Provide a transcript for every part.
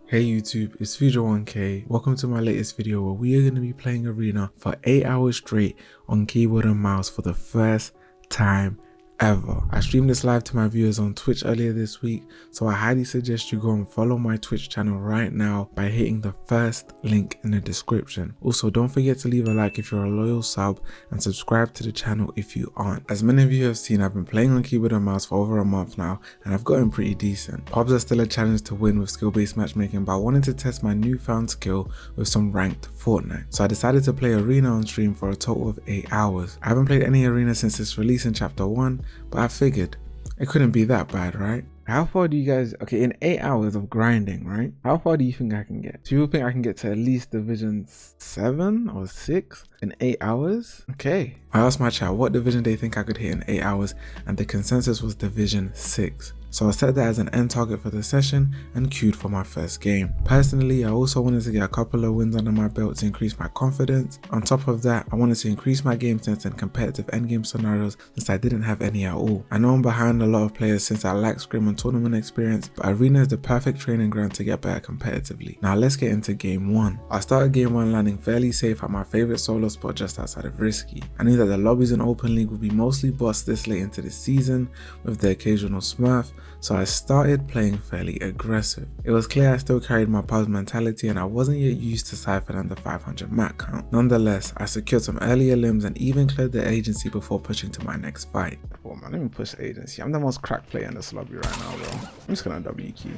Hey YouTube, it's Future1K. Welcome to my latest video where we are going to be playing Arena for 8 hours straight on keyboard and mouse for the first time ever. I streamed this live to my viewers on Twitch earlier this week, so I highly suggest you go and follow my Twitch channel right now by hitting the first link in the description. Also, don't forget to leave a like if you're a loyal sub and subscribe to the channel if you aren't. As many of you have seen, I've been playing on keyboard and mouse for over a month now and I've gotten pretty decent. Pobs are still a challenge to win with skill-based matchmaking, but I wanted to test my newfound skill with some ranked Fortnite. So I decided to play Arena on stream for a total of 8 hours. I haven't played any Arena since its release in chapter 1, but I figured it couldn't be that bad, right? How far do you guys, okay, in 8 hours of grinding, right? How far do you think I can get? Do you think I can get to at least division 7 or 6 in 8 hours? Okay. I asked my chat what division they think I could hit in 8 hours, and the consensus was division 6. So I set that as an end target for the session and queued for my first game. Personally, I also wanted to get a couple of wins under my belt to increase my confidence. On top of that, I wanted to increase my game sense and competitive endgame scenarios since I didn't have any at all. I know I'm behind a lot of players since I lack scrim and tournament experience, but Arena is the perfect training ground to get better competitively. Now let's get into game 1. I started game 1 landing fairly safe at my favorite solo spot just outside of Risky. I knew that the lobbies in Open League would be mostly bots this late into the season with the occasional smurf, so I started playing fairly aggressive. It was clear I still carried my pub's mentality and I wasn't yet used to Cypher and the 500 mat count. Nonetheless, I secured some earlier limbs and even cleared the agency before pushing to my next fight. Oh man, let me push the agency. I'm the most cracked player in this lobby right now, bro. I'm just gonna W key.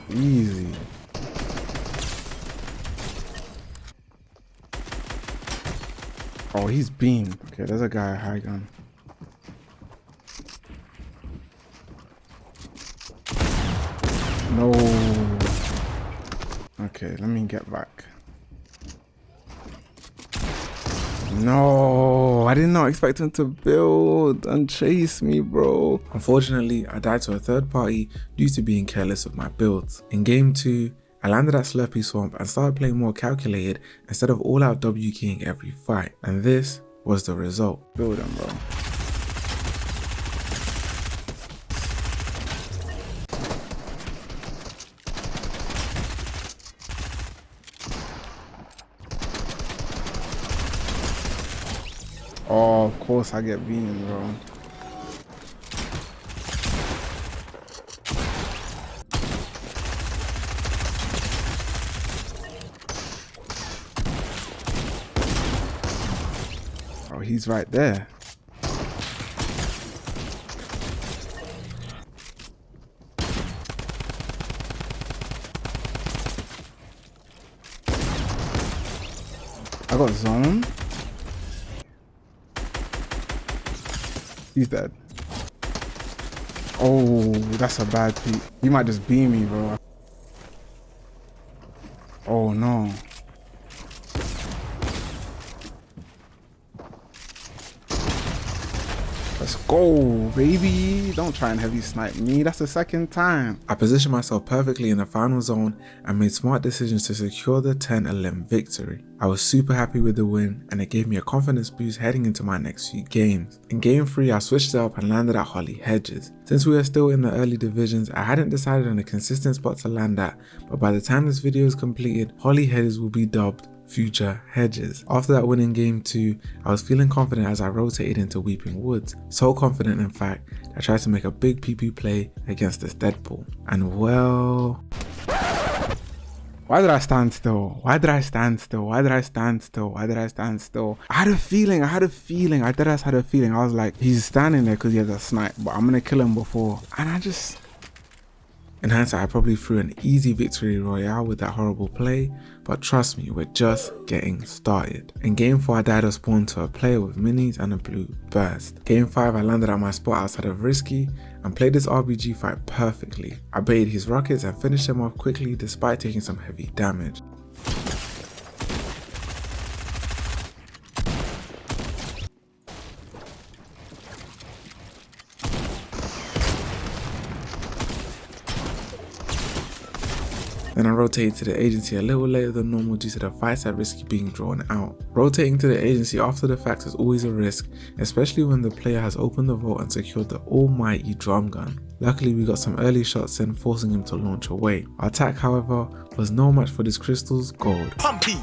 Easy. Oh, he's beamed. Okay, there's a guy high gun. No. Okay, let me get back. No, I did not expect him to build and chase me, bro. Unfortunately, I died to a third party due to being careless with my builds. In game 2, I landed at Slurpy Swamp and started playing more calculated instead of all out W keying every fight. And this was the result. Build him, bro. Oh, of course I get beaten, bro. Oh, he's right there. I got zoned. He's dead. Oh, that's a bad peek. He might just beam me, bro. Oh no. Let's go, baby. Don't try and heavy snipe me. That's the second time. I positioned myself perfectly in the final zone and made smart decisions to secure the 10-11 victory. I was super happy with the win and it gave me a confidence boost heading into my next few games. In game 3, I switched it up and landed at Holly Hedges. Since we are still in the early divisions, I hadn't decided on a consistent spot to land at, but by the time this video is completed, Holly Hedges will be dubbed Future Hedges. After that win in game 2, I was feeling confident as I rotated into Weeping Woods. So confident in fact, I tried to make a big PP play against this Deadpool. And well... Why did I stand still? Why did I stand still? Why did I stand still? Why did I stand still? I had a feeling. I deadass had a feeling. I was like, he's standing there because he has a snipe, but I'm gonna kill him before. And I just... In hindsight, I probably threw an easy victory royale with that horrible play, but trust me, we're just getting started. In game 4, I died of spawn to a player with minis and a blue burst. Game 5, I landed at my spot outside of Risky and played this RBG fight perfectly. I baited his rockets and finished him off quickly despite taking some heavy damage. Then I rotated to the agency a little later than normal due to the fights at Risky being drawn out. Rotating to the agency after the fact is always a risk, especially when the player has opened the vault and secured the almighty drum gun. Luckily we got some early shots in, forcing him to launch away. Our attack, however, was no match for this crystal's gold. Pumpy.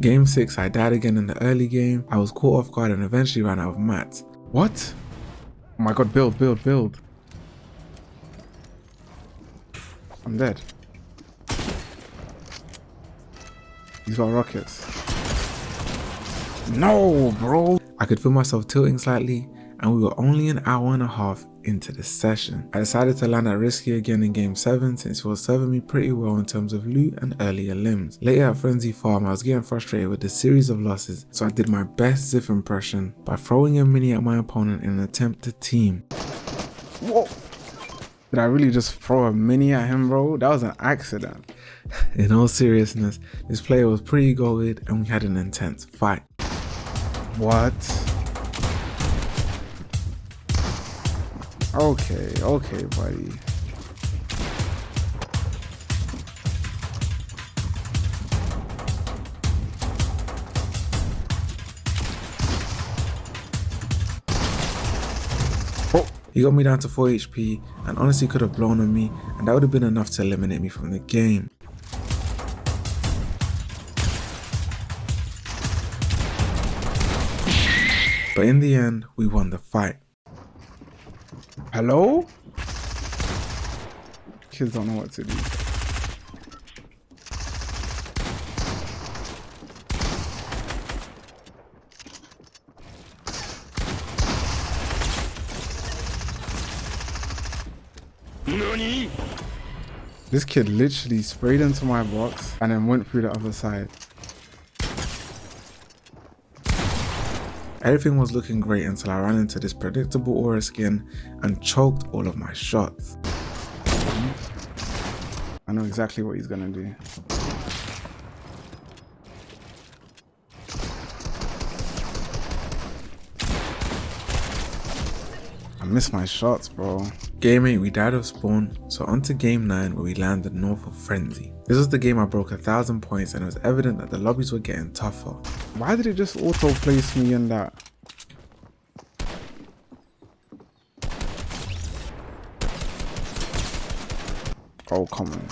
Game 6, I died again in the early game. I was caught off guard and eventually ran out of mats. What? Oh my god, build. I'm dead. He's got rockets. No, bro. I could feel myself tilting slightly, and we were only an hour and a half into the session. I decided to land at Risky again in game 7 since it was serving me pretty well in terms of loot and earlier limbs. Later at Frenzy Farm, I was getting frustrated with the series of losses, so I did my best Ziff impression by throwing a mini at my opponent in an attempt to team. Whoa. Did I really just throw a mini at him, bro? That was an accident. In all seriousness, this player was pretty goated and we had an intense fight. What? Okay, buddy. He got me down to 4 HP and honestly could have blown on me, and that would have been enough to eliminate me from the game. But in the end, we won the fight. Hello? Kids don't know what to do. NANI? This kid literally sprayed into my box and then went through the other side. Everything was looking great until I ran into this predictable aura skin and choked all of my shots. I know exactly what he's gonna do. I missed my shots, bro. Game 8, we died of spawn, so on to game 9 where we landed north of Frenzy. This was the game I broke 1,000 points and it was evident that the lobbies were getting tougher. Why did it just auto place me in that? Oh, come on.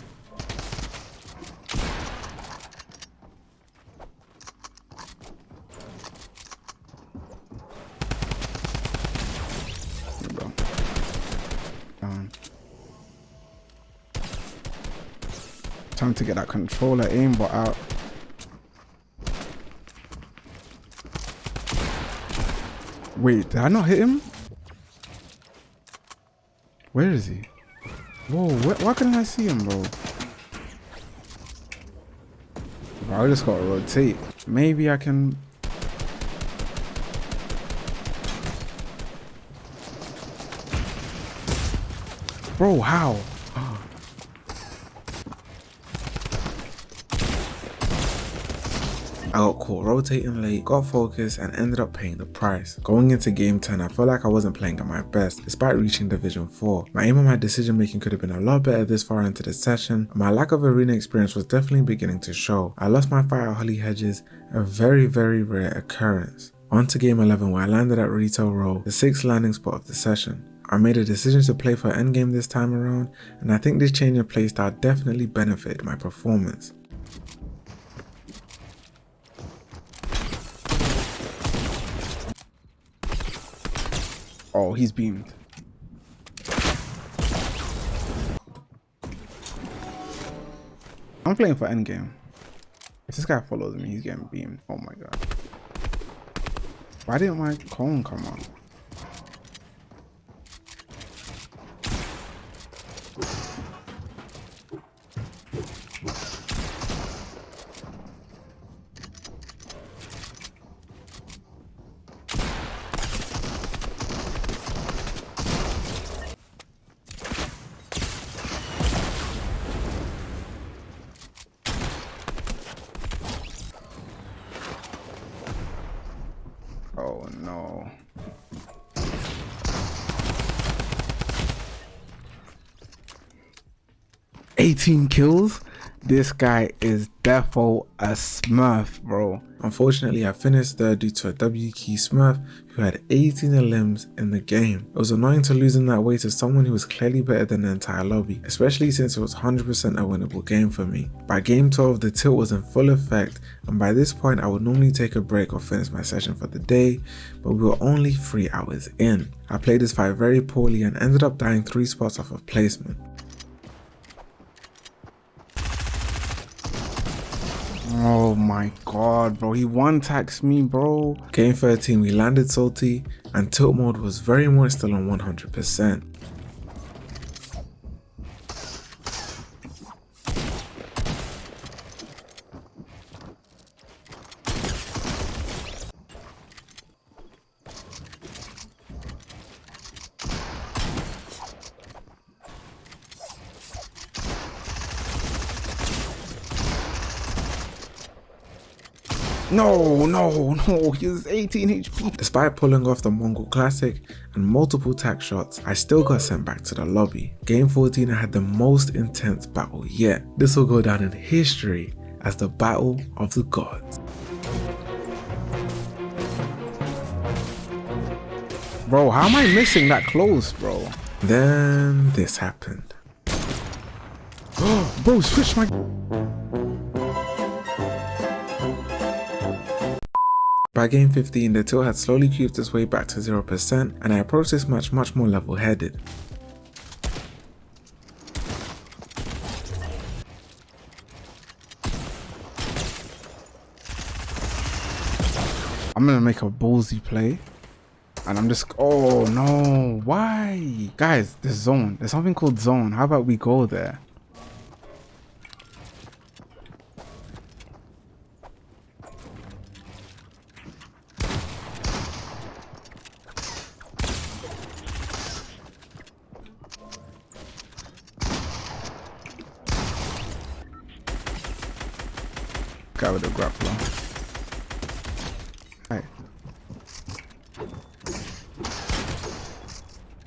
Here, bro. Down. Time to get that controller aimbot out. Wait, did I not hit him? Where is he? Whoa, why couldn't I see him, bro? Bro, I just gotta rotate. Maybe I can... Bro, how? I got caught rotating late, got focused and ended up paying the price. Going into game 10, I felt like I wasn't playing at my best despite reaching division 4. My aim and my decision making could have been a lot better this far into the session, and my lack of arena experience was definitely beginning to show. I lost my fight at Holly Hedges, a very rare occurrence. On to game 11 where I landed at Retail Row, the 6th landing spot of the session. I made a decision to play for endgame this time around, and I think this change in playstyle definitely benefited my performance. Oh, he's beamed. I'm playing for endgame. If this guy follows me, he's getting beamed. Oh my god. Why didn't my cone come on? Oh no. 18 kills. This guy is defo a smurf, bro. Unfortunately, I finished third due to a W key smurf who had 18 limbs in the game. It was annoying to lose in that way to someone who was clearly better than the entire lobby, especially since it was 100% a winnable game for me. By game 12, the tilt was in full effect, and by this point I would normally take a break or finish my session for the day, but we were only 3 hours in. I played this fight very poorly and ended up dying 3 spots off of placement. Oh my god, bro, he one-taxed me, bro. Game 13, we landed salty, and tilt mode was very much still on 100%. No, he was 18 HP. Despite pulling off the Mongol Classic and multiple tack shots, I still got sent back to the lobby. Game 14, I had the most intense battle yet. This will go down in history as the Battle of the Gods. Bro, how am I missing that close, bro? Then this happened. Bro, switch my... By game 15, the tilt had slowly creeped its way back to 0%, and I approached this match much more level-headed. I'm gonna make a ballsy play, and I'm just... Oh no, why? Guys, there's zone. There's something called zone. How about we go there? Guy with the grappler. Hey.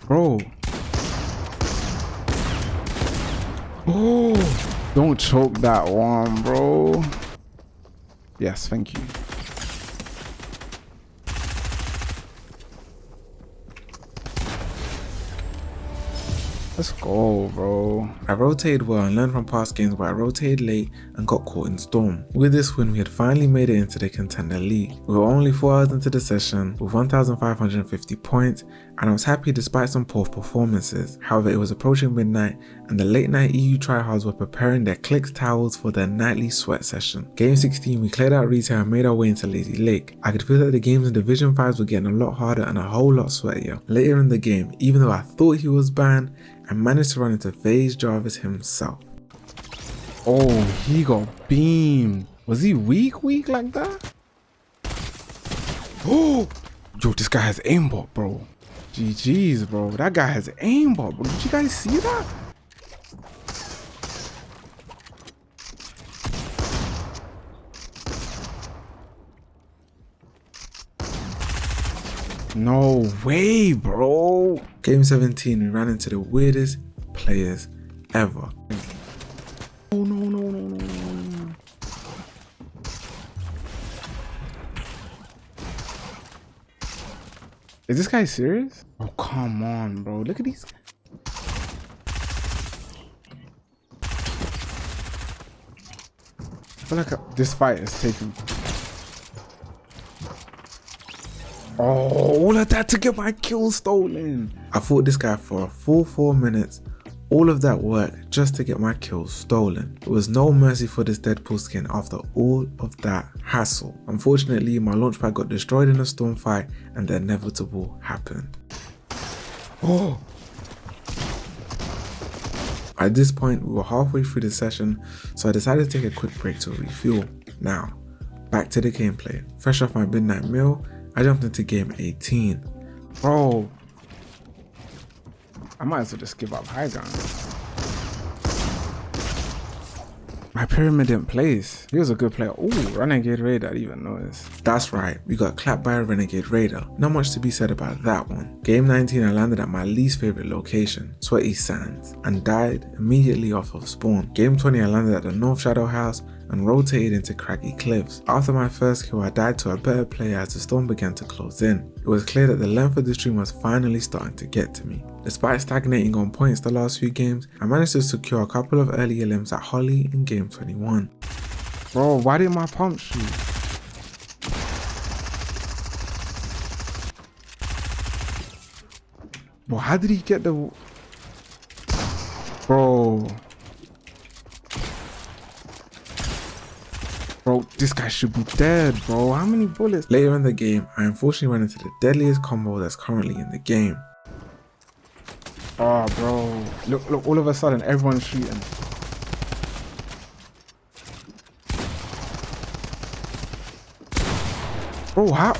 Bro. Oh, don't choke that one, bro. Yes, thank you. Let's go, bro. I rotated well and learned from past games where I rotated late and got caught in storm. With this win, we had finally made it into the contender league. We were only 4 hours into the session with 1,550 points, and I was happy despite some poor performances. However, it was approaching midnight and the late night EU tryhards were preparing their clicks towels for their nightly sweat session. Game 16, we cleared out retail and made our way into Lazy Lake. I could feel that the games in Division 5s were getting a lot harder and a whole lot sweatier. Later in the game, even though I thought he was banned, I managed to run into FaZe Jarvis himself. Oh, he got beamed. Was he weak like that? Oh, yo, this guy has aimbot, bro. GG's, bro. That guy has aimbot, bro. Did you guys see that? No way, bro. Game 17, we ran into the weirdest players ever. Oh, no. Is this guy serious? Oh, come on, bro. Look at these. I feel like this fight is taking... Oh, all of that to get my kill stolen. I fought this guy for a full 4 minutes, all of that work just to get my kill stolen. There was no mercy for this Deadpool skin after all of that hassle. Unfortunately, my launchpad got destroyed in a storm fight and the inevitable happened. Oh. At this point, we were halfway through the session, so I decided to take a quick break to refuel. Now, back to the gameplay. Fresh off my midnight meal, I jumped into game 18. Bro, I might as well just give up high ground. My pyramid didn't place. He was a good player. Ooh, Renegade Raider, I didn't even notice. That's right, we got clapped by a Renegade Raider. Not much to be said about that one. Game 19 I landed at my least favorite location, Sweaty Sands, and died immediately off of spawn. Game 20 I landed at the North Shadow House and rotated into Craggy Cliffs. After my first kill I died to a better player as the storm began to close in. It was clear that the length of the stream was finally starting to get to me. Despite stagnating on points the last few games, I managed to secure a couple of early elims at Holly in game 21. Bro, why didn't my pump shoot? Bro, how did he get the... Bro, this guy should be dead, bro. How many bullets? Later in the game, I unfortunately ran into the deadliest combo that's currently in the game. Oh, bro. Look, all of a sudden, everyone's shooting. Bro, how?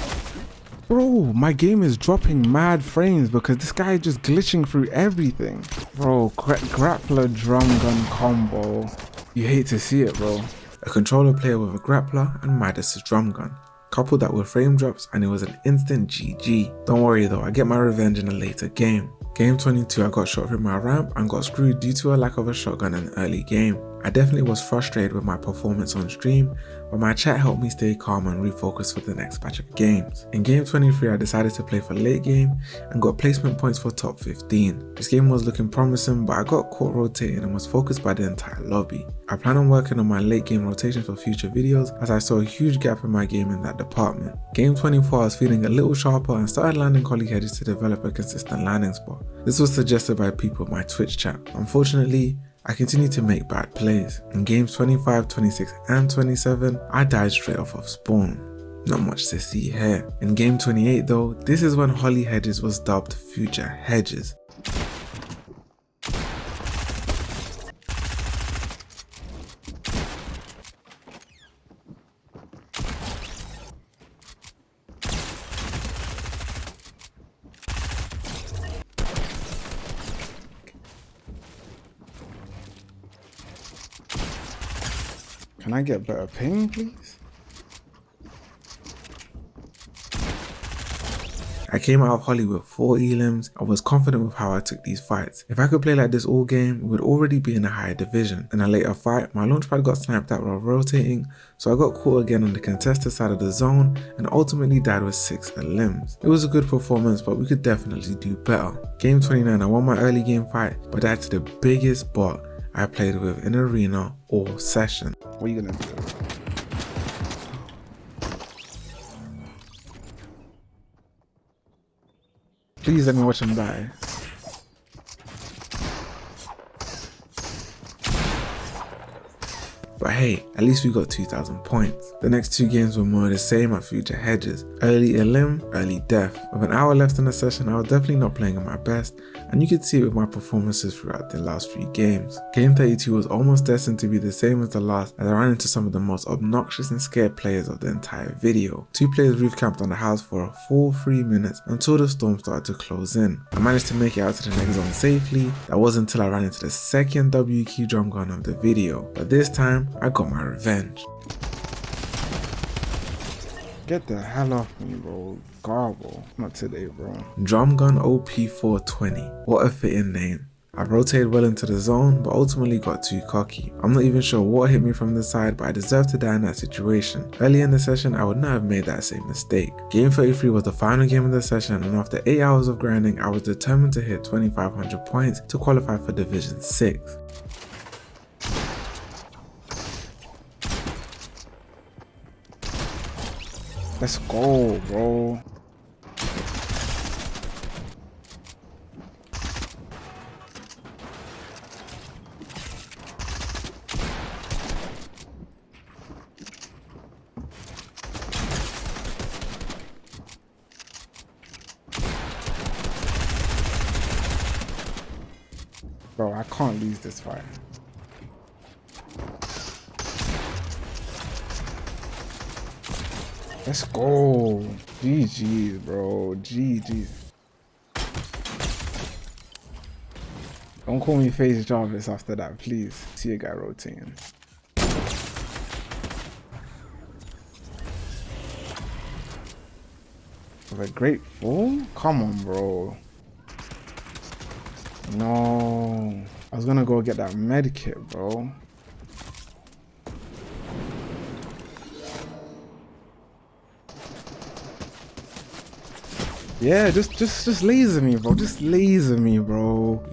Bro, my game is dropping mad frames because this guy is just glitching through everything. Bro, grappler drum gun combo. You hate to see it, bro. A controller player with a grappler and Midas's drum gun. Coupled that with frame drops and it was an instant GG. Don't worry though, I get my revenge in a later game. Game 22 I got shot through my ramp and got screwed due to a lack of a shotgun in the early game. I definitely was frustrated with my performance on stream, but my chat helped me stay calm and refocus for the next batch of games. In game 23 I decided to play for late game and got placement points for top 15. This game was looking promising, but I got caught rotating and was focused by the entire lobby. I plan on working on my late game rotation for future videos as I saw a huge gap in my game in that department. Game 24 I was feeling a little sharper and started landing collie hedges to develop a consistent landing spot. This was suggested by people in my Twitch chat. Unfortunately, I continued to make bad plays. In games 25, 26 and 27, I died straight off of spawn. Not much to see here. In game 28 though, this is when Holly Hedges was dubbed Future Hedges. Can I get better ping, please? I came out of Holly with 4 elims. I was confident with how I took these fights. If I could play like this all game, we would already be in a higher division. In a later fight, my launchpad got sniped out while rotating, so I got caught again on the contested side of the zone and ultimately died with 6 elims. It was a good performance, but we could definitely do better. Game 29, I won my early game fight, but died to the biggest bot I played with in arena or session. What are you gonna do? Please let me watch him die. But hey, at least we got 2,000 points. The next 2 games were more the same at Future Hedges. Early elim, early death. With an hour left in the session, I was definitely not playing at my best, and you could see it with my performances throughout the last few games. Game 32 was almost destined to be the same as the last, as I ran into some of the most obnoxious and scared players of the entire video. 2 players roof camped on the house for a full 3 minutes until the storm started to close in. I managed to make it out to the next zone safely. That wasn't until I ran into the second W key drum gun of the video, but this time I got my revenge. Get the hell off me, bro. Garble. Not today, bro. Drum Gun OP420. What a fitting name. I rotated well into the zone, but ultimately got too cocky. I'm not even sure what hit me from the side, but I deserved to die in that situation. Early in the session, I would not have made that same mistake. Game 33 was the final game of the session, and after 8 hours of grinding, I was determined to hit 2,500 points to qualify for Division 6. Let's go, bro. Bro, I can't lose this fight. Let's go. GG's, bro. GG's. Don't call me FaZe Jarvis after that, please. See a guy rotating. With a great fall? Come on, bro. No. I was gonna go get that med kit, bro. Yeah, just laser me, bro. Just laser me, bro.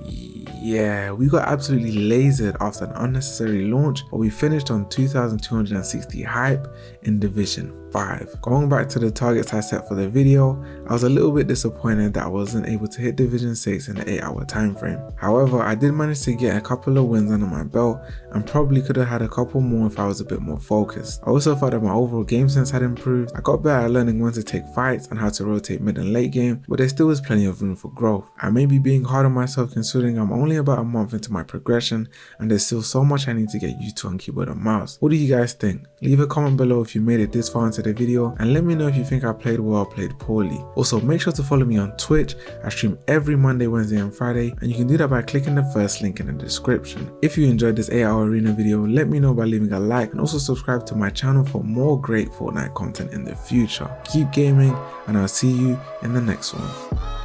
Yeah, we got absolutely lasered after an unnecessary launch, but we finished on 2260 hype in Division 5. Going back to the targets I set for the video, I was a little bit disappointed that I wasn't able to hit Division 6 in the 8-hour time frame. However, I did manage to get a couple of wins under my belt and probably could have had a couple more if I was a bit more focused. I also felt that my overall game sense had improved. I got better at learning when to take fights and how to rotate mid and late game, but there still was plenty of room for growth. I may be being hard on myself considering I'm only about a month into my progression and there's still so much I need to get used to on keyboard and mouse. What do you guys think? Leave a comment below if you made it this far into the video and let me know if you think I played well or played poorly. Also, make sure to follow me on Twitch. I stream every Monday, Wednesday and Friday, and you can do that by clicking the first link in the description. If you enjoyed this 8-hour arena video, let me know by leaving a like and also subscribe to my channel for more great Fortnite content in the future. Keep gaming and I'll see you in the next one.